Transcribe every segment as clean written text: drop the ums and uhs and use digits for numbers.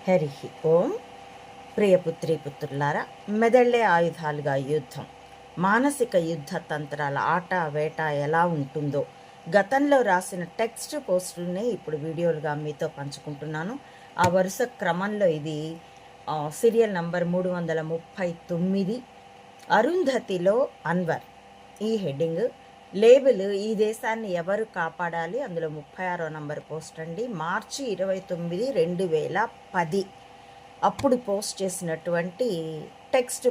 హరి ఓం. ప్రియపుత్రి పుత్రులారా, మెదళ్లే ఆయుధాలుగా యుద్ధం, మానసిక యుద్ధ తంత్రాల ఆట వేట ఎలా ఉంటుందో గతంలో రాసిన టెక్స్ట్ పోస్టులనే ఇప్పుడు వీడియోలుగా మీతో పంచుకుంటున్నాను. ఆ వరుస క్రమంలో ఇది సీరియల్ నంబర్ 339, అరుంధతిలో అన్వర్. ఈ హెడ్డింగ్. లేబుల్ ఈ దేశాన్ని ఎవరు కాపాడాలి, అందులో 36వ నంబర్ పోస్ట్ అండి. మార్చి 29, 2010 అప్పుడు పోస్ట్ చేసినటువంటి టెక్స్ట్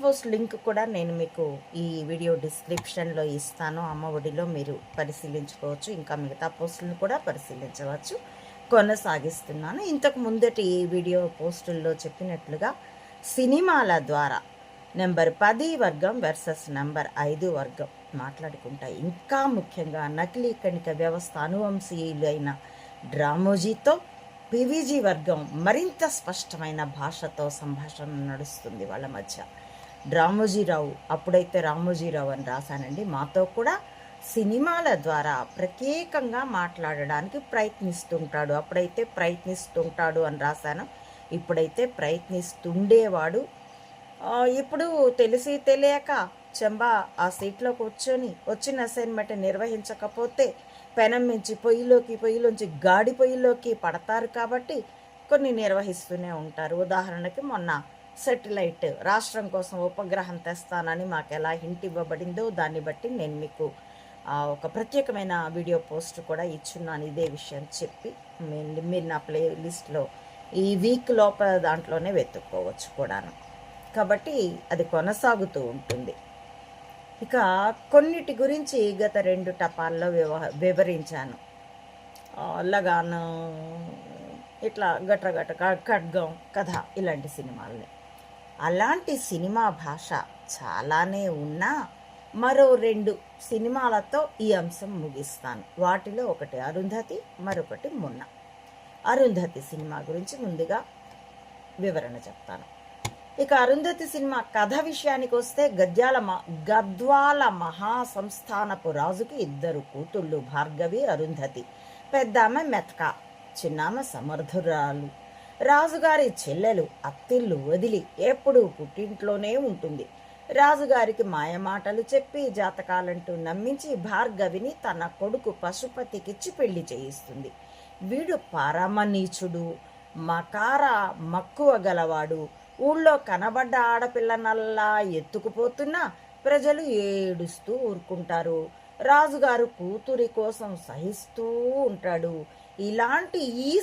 పోస్ట్ లింక్ కూడా నేను మీకు ఈ వీడియో డిస్క్రిప్షన్లో ఇస్తాను. అమ్మ ఒడిలో మీరు పరిశీలించుకోవచ్చు, ఇంకా మిగతా పోస్టులను కూడా పరిశీలించవచ్చు. కొనసాగిస్తున్నాను. ఇంతకు ముందటి వీడియో పోస్టుల్లో చెప్పినట్లుగా సినిమాల ద్వారా నెంబర్ 10 వర్గం వర్సెస్ నెంబర్ 5 వర్గం మాట్లాడుకుంటాయి. ఇంకా ముఖ్యంగా నకిలీ కణిక వ్యవస్థ అనువంశీయులైన డ్రామోజీతో పివిజీ వర్గం మరింత స్పష్టమైన భాషతో సంభాషణ నడుస్తుంది వాళ్ళ మధ్య. డ్రామోజీరావు, అప్పుడైతే రామోజీరావు అని రాశానండి, మాతో కూడా సినిమాల ద్వారా ప్రత్యేకంగా మాట్లాడడానికి ప్రయత్నిస్తుంటాడు. అప్పుడైతే ప్రయత్నిస్తుంటాడు అని రాశాను, ఇప్పుడైతే ప్రయత్నిస్తుండేవాడు. ఇప్పుడు తెలిసి తెలియక చెంబా ఆ సీట్లో కూర్చొని వచ్చిన అసైన్మెంట్ నిర్వహించకపోతే పెనం మించి పొయ్యిలోంచి గాడి పొయ్యిలోకి పడతారు. కాబట్టి కొన్ని నిర్వహిస్తూనే ఉంటారు. ఉదాహరణకి మొన్న సెటిలైట్ రాష్ట్రం కోసం ఉపగ్రహం తెస్తానని మాకు ఎలా హింట్ ఇవ్వబడిందో దాన్ని బట్టి నేను మీకు ఒక ప్రత్యేకమైన వీడియో పోస్ట్ కూడా ఇచ్చున్నాను ఇదే విషయం చెప్పి. మీరు నా ప్లేలిస్ట్లో ఈ వీక్ లోపల దాంట్లోనే వెతుక్కోవచ్చు కూడాను. కాబట్టి అది కొనసాగుతూ ఉంటుంది. ఇక కొన్నిటి గురించి గత 2 టపాల్లో వివరించాను. లగాన్, ఇట్లా గట్రగట్ట, ఖడ్గం, కథ, ఇలాంటి సినిమాలని. అలాంటి సినిమా భాష చాలానే ఉన్నా మరో 2 సినిమాలతో ఈ అంశం ముగిస్తాను. వాటిలో ఒకటి అరుంధతి, మరొకటి మొన్న. అరుంధతి సినిమా గురించి ముందుగా వివరణ చెప్తాను. ఇక అరుంధతి సినిమా కథ విషయానికి వస్తే గద్వాల మహాసంస్థానపు రాజుకి 2 కూతుళ్ళు, భార్గవి, అరుంధతి. పెద్దామె మెత్క, చిన్నామె సమర్థురాలు. రాజుగారి చెల్లెలు అత్తిల్లు వదిలి ఎప్పుడూ పుట్టింట్లోనే ఉంటుంది. రాజుగారికి మాయమాటలు చెప్పి జాతకాలంటూ నమ్మించి భార్గవిని తన కొడుకు పశుపతికిచ్చి పెళ్లి చేయిస్తుంది. వీడు పరమనీచుడు, మక్కువ గలవాడు. ఊళ్ళో కనబడ్డ ఆడపిల్లనల్లా ఎత్తుకుపోతున్నా ప్రజలు ఏడుస్తూ ఊరుకుంటారు. రాజుగారు కూతురి కోసం సహిస్తూ ఉంటాడు. ఇలాంటి ఈ